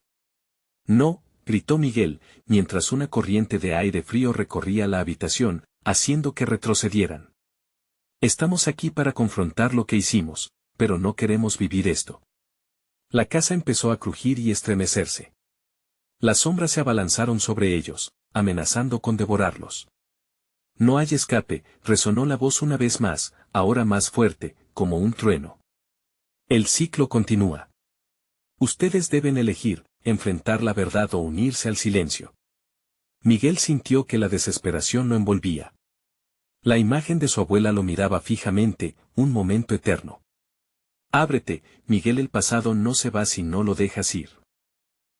No, gritó Miguel, mientras una corriente de aire frío recorría la habitación, haciendo que retrocedieran. Estamos aquí para confrontar lo que hicimos, pero no queremos vivir esto. La casa empezó a crujir y estremecerse. Las sombras se abalanzaron sobre ellos, amenazando con devorarlos. No hay escape, resonó la voz una vez más, ahora más fuerte, como un trueno. El ciclo continúa. Ustedes deben elegir, enfrentar la verdad o unirse al silencio. Miguel sintió que la desesperación lo envolvía. La imagen de su abuela lo miraba fijamente, un momento eterno. Ábrete, Miguel, el pasado no se va si no lo dejas ir.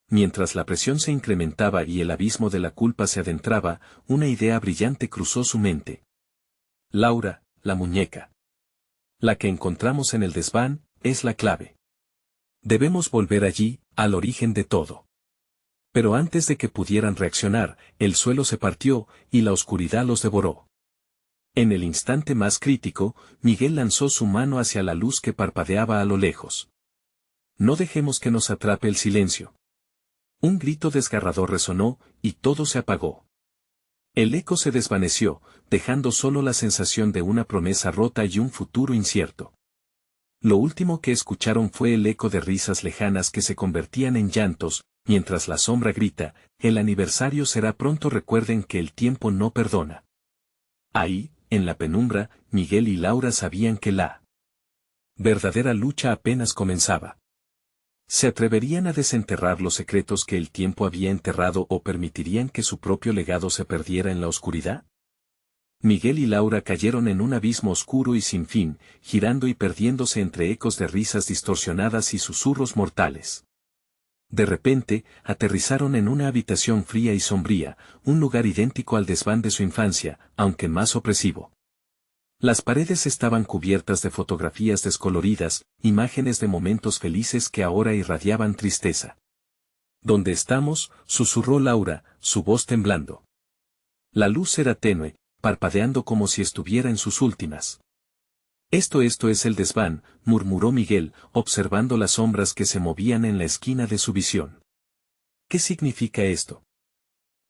Mientras la presión se incrementaba y el abismo de la culpa se adentraba, una idea brillante cruzó su mente. Laura, la muñeca. La que encontramos en el desván, es la clave. Debemos volver allí, al origen de todo. Pero antes de que pudieran reaccionar, el suelo se partió, y la oscuridad los devoró. En el instante más crítico, Miguel lanzó su mano hacia la luz que parpadeaba a lo lejos. No dejemos que nos atrape el silencio. Un grito desgarrador resonó, y todo se apagó. El eco se desvaneció, dejando solo la sensación de una promesa rota y un futuro incierto. Lo último que escucharon fue el eco de risas lejanas que se convertían en llantos, mientras la sombra grita, el aniversario será pronto. Recuerden que el tiempo no perdona. Ahí, en la penumbra, Miguel y Laura sabían que la verdadera lucha apenas comenzaba. ¿Se atreverían a desenterrar los secretos que el tiempo había enterrado o permitirían que su propio legado se perdiera en la oscuridad? Miguel y Laura cayeron en un abismo oscuro y sin fin, girando y perdiéndose entre ecos de risas distorsionadas y susurros mortales. De repente, aterrizaron en una habitación fría y sombría, un lugar idéntico al desván de su infancia, aunque más opresivo. Las paredes estaban cubiertas de fotografías descoloridas, imágenes de momentos felices que ahora irradiaban tristeza. ¿Dónde estamos?, susurró Laura, su voz temblando. La luz era tenue, parpadeando como si estuviera en sus últimas. Esto es el desván, murmuró Miguel, observando las sombras que se movían en la esquina de su visión. ¿Qué significa esto?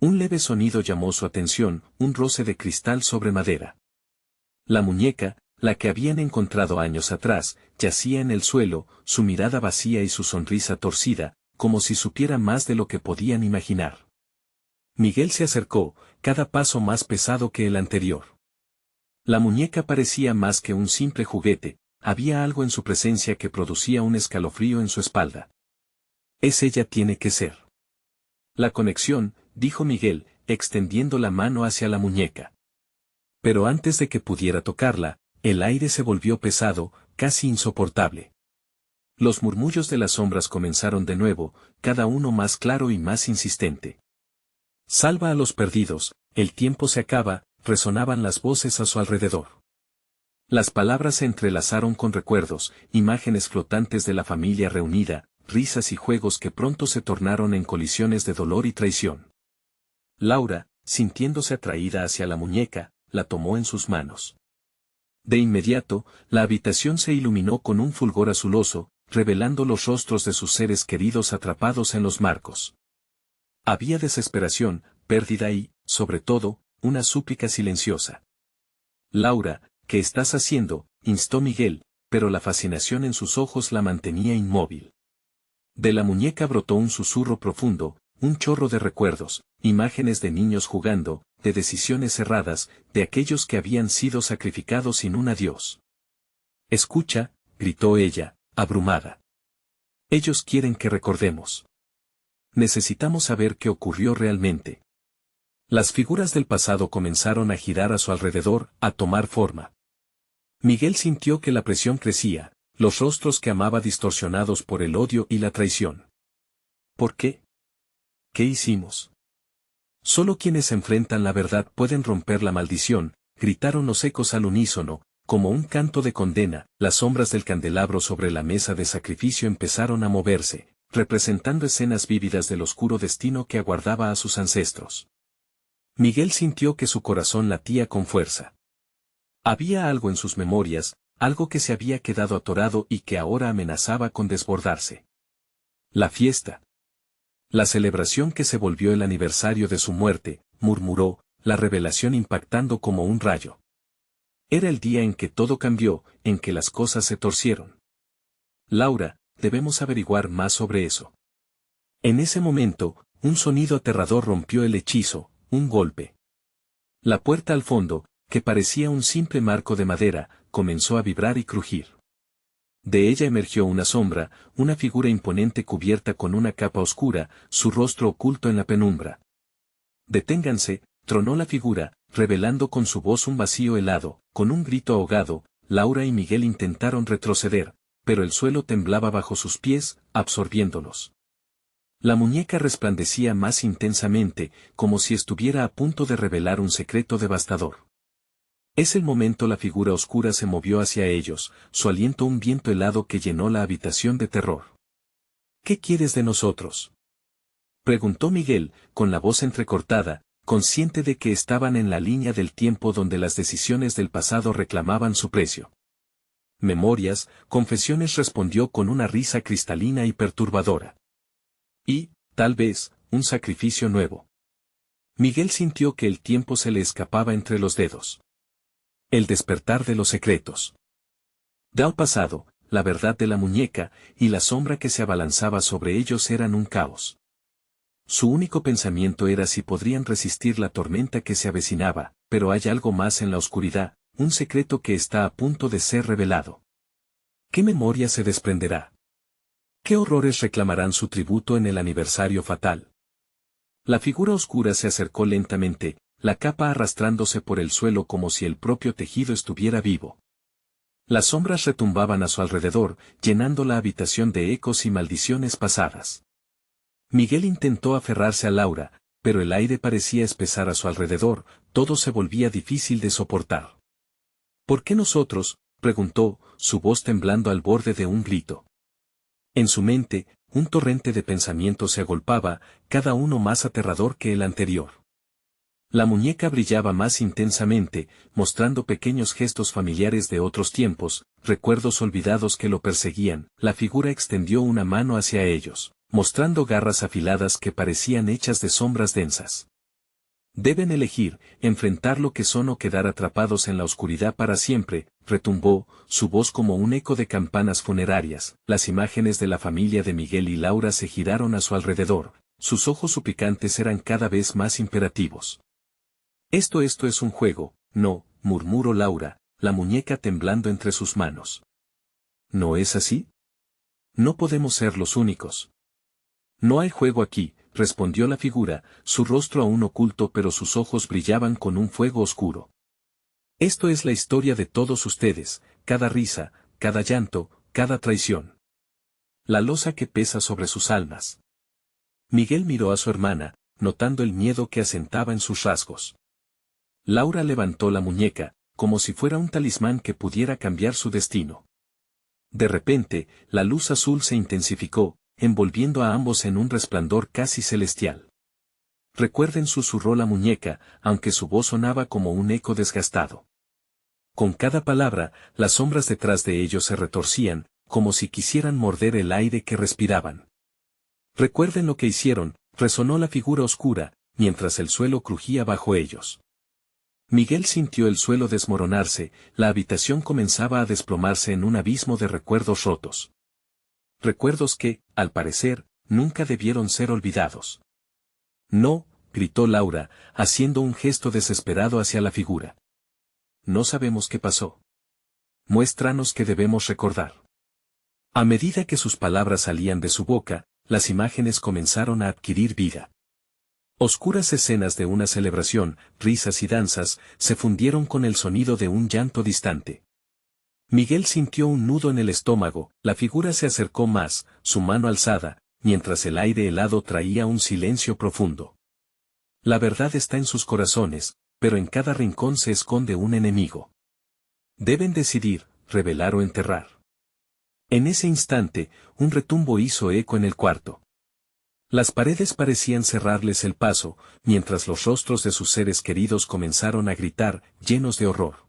Un leve sonido llamó su atención, un roce de cristal sobre madera. La muñeca, la que habían encontrado años atrás, yacía en el suelo, su mirada vacía y su sonrisa torcida, como si supiera más de lo que podían imaginar. Miguel se acercó, cada paso más pesado que el anterior. La muñeca parecía más que un simple juguete, había algo en su presencia que producía un escalofrío en su espalda. Es ella, tiene que ser. La conexión, dijo Miguel, extendiendo la mano hacia la muñeca. Pero antes de que pudiera tocarla, el aire se volvió pesado, casi insoportable. Los murmullos de las sombras comenzaron de nuevo, cada uno más claro y más insistente. Salva a los perdidos, el tiempo se acaba, resonaban las voces a su alrededor. Las palabras se entrelazaron con recuerdos, imágenes flotantes de la familia reunida, risas y juegos que pronto se tornaron en colisiones de dolor y traición. Laura, sintiéndose atraída hacia la muñeca, la tomó en sus manos. De inmediato, la habitación se iluminó con un fulgor azuloso, revelando los rostros de sus seres queridos atrapados en los marcos. Había desesperación, pérdida y, sobre todo, una súplica silenciosa. Laura, ¿qué estás haciendo?, instó Miguel, pero la fascinación en sus ojos la mantenía inmóvil. De la muñeca brotó un susurro profundo, un chorro de recuerdos, imágenes de niños jugando, de decisiones erradas, de aquellos que habían sido sacrificados sin un adiós. Escucha, gritó ella, abrumada. Ellos quieren que recordemos. Necesitamos saber qué ocurrió realmente. Las figuras del pasado comenzaron a girar a su alrededor, a tomar forma. Miguel sintió que la presión crecía, los rostros que amaba distorsionados por el odio y la traición. ¿Por qué? ¿Qué hicimos? Solo quienes enfrentan la verdad pueden romper la maldición, gritaron los ecos al unísono, como un canto de condena. Las sombras del candelabro sobre la mesa de sacrificio empezaron a moverse, representando escenas vívidas del oscuro destino que aguardaba a sus ancestros. Miguel sintió que su corazón latía con fuerza. Había algo en sus memorias, algo que se había quedado atorado y que ahora amenazaba con desbordarse. La fiesta. La celebración que se volvió el aniversario de su muerte, murmuró, la revelación impactando como un rayo. Era el día en que todo cambió, en que las cosas se torcieron. Laura, debemos averiguar más sobre eso. En ese momento, un sonido aterrador rompió el hechizo, un golpe. La puerta al fondo, que parecía un simple marco de madera, comenzó a vibrar y crujir. De ella emergió una sombra, una figura imponente cubierta con una capa oscura, su rostro oculto en la penumbra. «Deténganse», tronó la figura, revelando con su voz un vacío helado. Con un grito ahogado, Laura y Miguel intentaron retroceder, pero el suelo temblaba bajo sus pies, absorbiéndolos. La muñeca resplandecía más intensamente, como si estuviera a punto de revelar un secreto devastador. Es el momento la figura oscura se movió hacia ellos, su aliento un viento helado que llenó la habitación de terror. «¿Qué quieres de nosotros?», preguntó Miguel, con la voz entrecortada, consciente de que estaban en la línea del tiempo donde las decisiones del pasado reclamaban su precio. «Memorias, confesiones», respondió con una risa cristalina y perturbadora. «Y, tal vez, un sacrificio nuevo». Miguel sintió que el tiempo se le escapaba entre los dedos. El despertar de los secretos. Del pasado, la verdad de la muñeca, y la sombra que se abalanzaba sobre ellos eran un caos. Su único pensamiento era si podrían resistir la tormenta que se avecinaba, pero hay algo más en la oscuridad, un secreto que está a punto de ser revelado. ¿Qué memoria se desprenderá? ¿Qué horrores reclamarán su tributo en el aniversario fatal? La figura oscura se acercó lentamente, la capa arrastrándose por el suelo como si el propio tejido estuviera vivo. Las sombras retumbaban a su alrededor, llenando la habitación de ecos y maldiciones pasadas. Miguel intentó aferrarse a Laura, pero el aire parecía espesar a su alrededor, todo se volvía difícil de soportar. «¿Por qué nosotros?», preguntó, su voz temblando al borde de un grito. En su mente, un torrente de pensamientos se agolpaba, cada uno más aterrador que el anterior. La muñeca brillaba más intensamente, mostrando pequeños gestos familiares de otros tiempos, recuerdos olvidados que lo perseguían. La figura extendió una mano hacia ellos, mostrando garras afiladas que parecían hechas de sombras densas. «Deben elegir, enfrentar lo que son o quedar atrapados en la oscuridad para siempre», retumbó, su voz como un eco de campanas funerarias. Las imágenes de la familia de Miguel y Laura se giraron a su alrededor, sus ojos suplicantes eran cada vez más imperativos. Esto es un juego», «No», murmuró Laura, la muñeca temblando entre sus manos. «¿No es así? No podemos ser los únicos». «No hay juego aquí», respondió la figura, su rostro aún oculto pero sus ojos brillaban con un fuego oscuro. Esto es la historia de todos ustedes, cada risa, cada llanto, cada traición. La losa que pesa sobre sus almas. Miguel miró a su hermana, notando el miedo que asentaba en sus rasgos. Laura levantó la muñeca, como si fuera un talismán que pudiera cambiar su destino. De repente, la luz azul se intensificó, envolviendo a ambos en un resplandor casi celestial. Recuerden, susurró la muñeca, aunque su voz sonaba como un eco desgastado. Con cada palabra, las sombras detrás de ellos se retorcían, como si quisieran morder el aire que respiraban. Recuerden lo que hicieron, resonó la figura oscura, mientras el suelo crujía bajo ellos. Miguel sintió el suelo desmoronarse, la habitación comenzaba a desplomarse en un abismo de recuerdos rotos. Recuerdos que, al parecer, nunca debieron ser olvidados. No, gritó Laura, haciendo un gesto desesperado hacia la figura. No sabemos qué pasó. Muéstranos qué debemos recordar. A medida que sus palabras salían de su boca, las imágenes comenzaron a adquirir vida. Oscuras escenas de una celebración, risas y danzas, se fundieron con el sonido de un llanto distante. Miguel sintió un nudo en el estómago, la figura se acercó más, su mano alzada, mientras el aire helado traía un silencio profundo. La verdad está en sus corazones, pero en cada rincón se esconde un enemigo. Deben decidir, revelar o enterrar. En ese instante, un retumbo hizo eco en el cuarto. Las paredes parecían cerrarles el paso, mientras los rostros de sus seres queridos comenzaron a gritar, llenos de horror.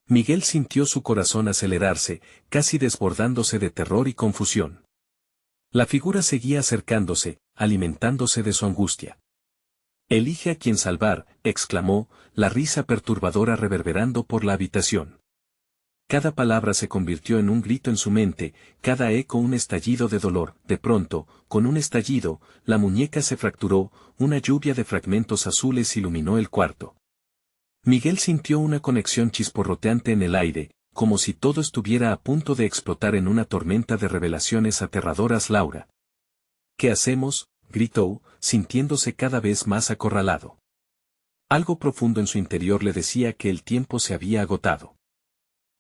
Miguel sintió su corazón acelerarse, casi desbordándose de terror y confusión. La figura seguía acercándose, alimentándose de su angustia. «Elige a quien salvar», exclamó, la risa perturbadora reverberando por la habitación. Cada palabra se convirtió en un grito en su mente, cada eco un estallido de dolor. De pronto, con un estallido, la muñeca se fracturó, una lluvia de fragmentos azules iluminó el cuarto. Miguel sintió una conexión chisporroteante en el aire, como si todo estuviera a punto de explotar en una tormenta de revelaciones aterradoras. «Laura. ¿Qué hacemos?», gritó, sintiéndose cada vez más acorralado. Algo profundo en su interior le decía que el tiempo se había agotado.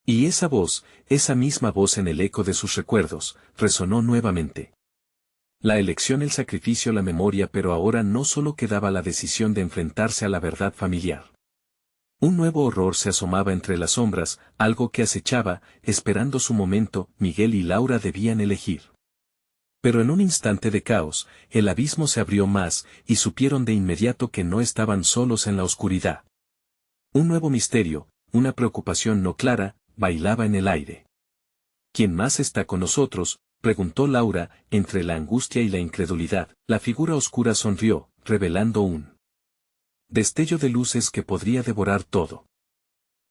Y esa voz, esa misma voz en el eco de sus recuerdos, resonó nuevamente. La elección, el sacrificio, la memoria, pero ahora no solo quedaba la decisión de enfrentarse a la verdad familiar. Un nuevo horror se asomaba entre las sombras, algo que acechaba, esperando su momento. Miguel y Laura debían elegir. Pero en un instante de caos, el abismo se abrió más, y supieron de inmediato que no estaban solos en la oscuridad. Un nuevo misterio, una preocupación no clara, bailaba en el aire. ¿Quién más está con nosotros?, preguntó Laura, entre la angustia y la incredulidad. La figura oscura sonrió, revelando un destello de luces que podría devorar todo.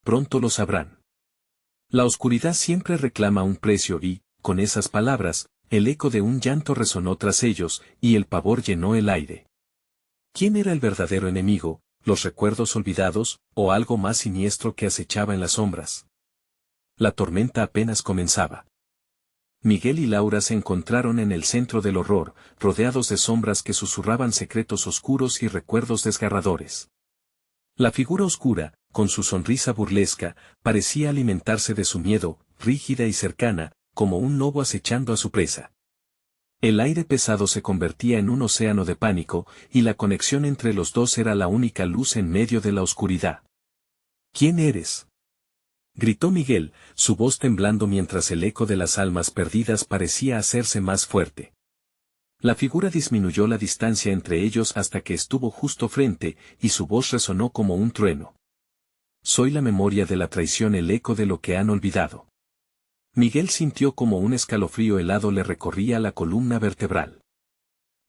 Pronto lo sabrán. La oscuridad siempre reclama un precio y, con esas palabras, el eco de un llanto resonó tras ellos, y el pavor llenó el aire. ¿Quién era el verdadero enemigo, los recuerdos olvidados, o algo más siniestro que acechaba en las sombras? La tormenta apenas comenzaba. Miguel y Laura se encontraron en el centro del horror, rodeados de sombras que susurraban secretos oscuros y recuerdos desgarradores. La figura oscura, con su sonrisa burlesca, parecía alimentarse de su miedo, rígida y cercana, como un lobo acechando a su presa. El aire pesado se convertía en un océano de pánico, y la conexión entre los dos era la única luz en medio de la oscuridad. ¿Quién eres?, gritó Miguel, su voz temblando mientras el eco de las almas perdidas parecía hacerse más fuerte. La figura disminuyó la distancia entre ellos hasta que estuvo justo frente, y su voz resonó como un trueno. Soy la memoria de la traición, el eco de lo que han olvidado. Miguel sintió como un escalofrío helado le recorría la columna vertebral.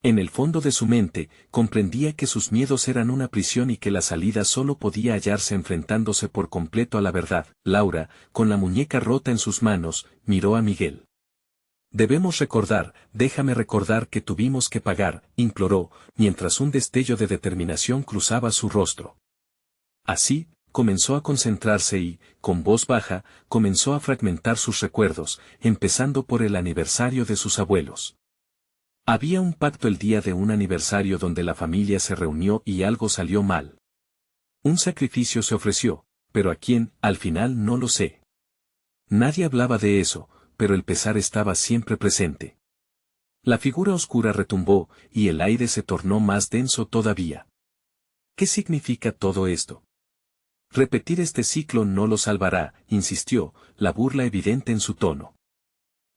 En el fondo de su mente, comprendía que sus miedos eran una prisión y que la salida solo podía hallarse enfrentándose por completo a la verdad. Laura, con la muñeca rota en sus manos, miró a Miguel. Debemos recordar, déjame recordar que tuvimos que pagar, imploró, mientras un destello de determinación cruzaba su rostro. Así, comenzó a concentrarse y, con voz baja, comenzó a fragmentar sus recuerdos, empezando por el aniversario de sus abuelos. Había un pacto el día de un aniversario donde la familia se reunió y algo salió mal. Un sacrificio se ofreció, pero a quién, al final no lo sé. Nadie hablaba de eso, pero el pesar estaba siempre presente. La figura oscura retumbó, y el aire se tornó más denso todavía. ¿Qué significa todo esto? Repetir este ciclo no lo salvará, insistió, la burla evidente en su tono.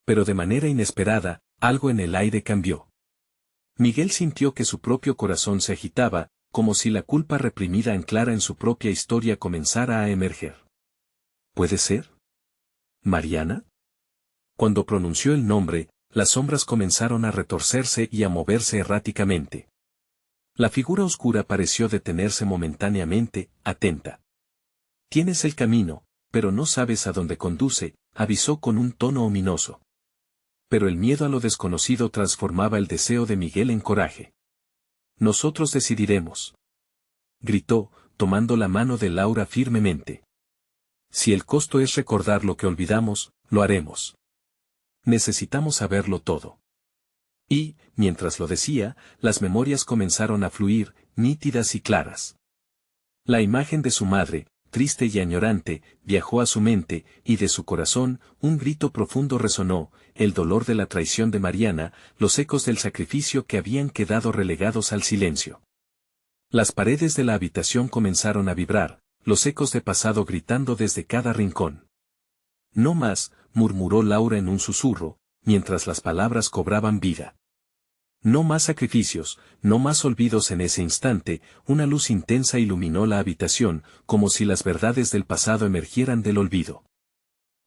Pero de manera inesperada, algo en el aire cambió. Miguel sintió que su propio corazón se agitaba, como si la culpa reprimida anclara en su propia historia comenzara a emerger. ¿Puede ser? ¿Mariana? Cuando pronunció el nombre, las sombras comenzaron a retorcerse y a moverse erráticamente. La figura oscura pareció detenerse momentáneamente, atenta. Tienes el camino, pero no sabes a dónde conduce, avisó con un tono ominoso. Pero el miedo a lo desconocido transformaba el deseo de Miguel en coraje. Nosotros decidiremos. Gritó, tomando la mano de Laura firmemente. Si el costo es recordar lo que olvidamos, lo haremos. Necesitamos saberlo todo. Y, mientras lo decía, las memorias comenzaron a fluir, nítidas y claras. La imagen de su madre, triste y añorante, viajó a su mente, y de su corazón, un grito profundo resonó, el dolor de la traición de Mariana, los ecos del sacrificio que habían quedado relegados al silencio. Las paredes de la habitación comenzaron a vibrar, los ecos de pasado gritando desde cada rincón. No más, murmuró Laura en un susurro, mientras las palabras cobraban vida. No más sacrificios, no más olvidos en ese instante, una luz intensa iluminó la habitación, como si las verdades del pasado emergieran del olvido.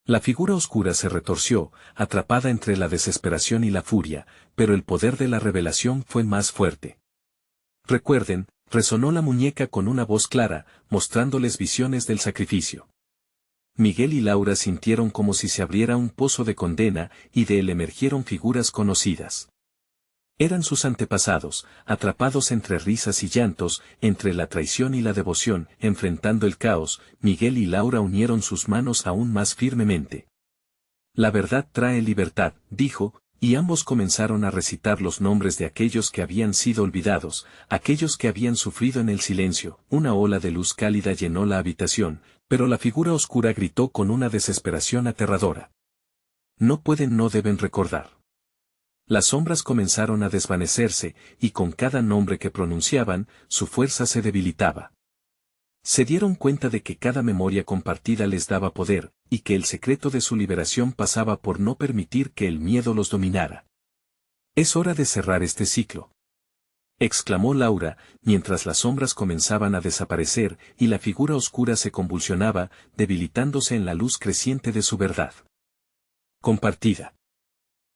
La figura oscura se retorció, atrapada entre la desesperación y la furia, pero el poder de la revelación fue más fuerte. Recuerden, resonó la muñeca con una voz clara, mostrándoles visiones del sacrificio. Miguel y Laura sintieron como si se abriera un pozo de condena, y de él emergieron figuras conocidas. Eran sus antepasados, atrapados entre risas y llantos, entre la traición y la devoción, enfrentando el caos. Miguel y Laura unieron sus manos aún más firmemente. La verdad trae libertad, dijo, y ambos comenzaron a recitar los nombres de aquellos que habían sido olvidados, aquellos que habían sufrido en el silencio. Una ola de luz cálida llenó la habitación, pero la figura oscura gritó con una desesperación aterradora. No deben recordar. Las sombras comenzaron a desvanecerse, y con cada nombre que pronunciaban, su fuerza se debilitaba. Se dieron cuenta de que cada memoria compartida les daba poder, y que el secreto de su liberación pasaba por no permitir que el miedo los dominara. Es hora de cerrar este ciclo, exclamó Laura, mientras las sombras comenzaban a desaparecer, y la figura oscura se convulsionaba, debilitándose en la luz creciente de su verdad compartida.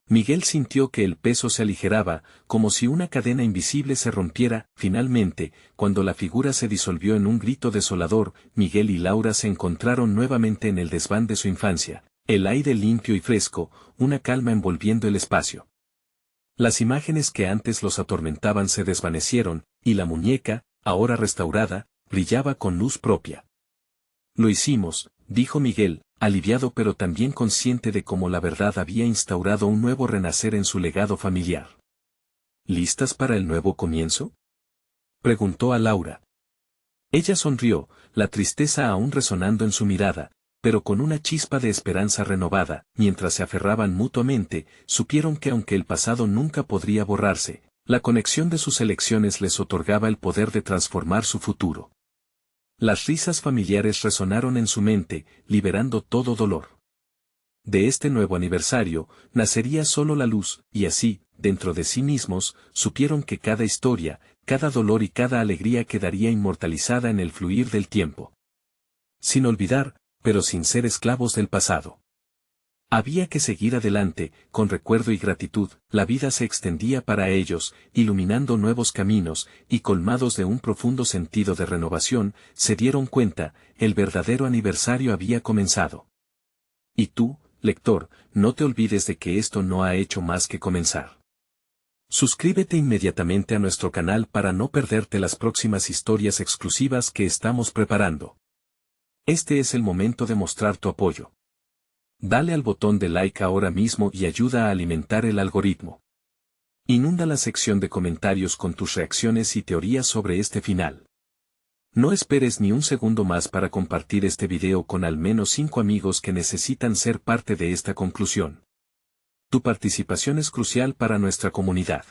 Miguel sintió que el peso se aligeraba, como si una cadena invisible se rompiera. Finalmente, cuando la figura se disolvió en un grito desolador, Miguel y Laura se encontraron nuevamente en el desván de su infancia, el aire limpio y fresco, una calma envolviendo el espacio. Las imágenes que antes los atormentaban se desvanecieron, y la muñeca, ahora restaurada, brillaba con luz propia. Lo hicimos, dijo Miguel, aliviado pero también consciente de cómo la verdad había instaurado un nuevo renacer en su legado familiar. ¿Listas para el nuevo comienzo?, preguntó a Laura. Ella sonrió, la tristeza aún resonando en su mirada, pero con una chispa de esperanza renovada. Mientras se aferraban mutuamente, supieron que aunque el pasado nunca podría borrarse, la conexión de sus elecciones les otorgaba el poder de transformar su futuro. Las risas familiares resonaron en su mente, liberando todo dolor. De este nuevo aniversario, nacería solo la luz, y así, dentro de sí mismos, supieron que cada historia, cada dolor y cada alegría quedaría inmortalizada en el fluir del tiempo. Sin olvidar, pero sin ser esclavos del pasado. Había que seguir adelante, con recuerdo y gratitud. La vida se extendía para ellos, iluminando nuevos caminos, y colmados de un profundo sentido de renovación, se dieron cuenta, el verdadero aniversario había comenzado. Y tú, lector, no te olvides de que esto no ha hecho más que comenzar. Suscríbete inmediatamente a nuestro canal para no perderte las próximas historias exclusivas que estamos preparando. Este es el momento de mostrar tu apoyo. Dale al botón de like ahora mismo y ayuda a alimentar el algoritmo. Inunda la sección de comentarios con tus reacciones y teorías sobre este final. No esperes ni un segundo más para compartir este video con al menos 5 amigos que necesitan ser parte de esta conclusión. Tu participación es crucial para nuestra comunidad.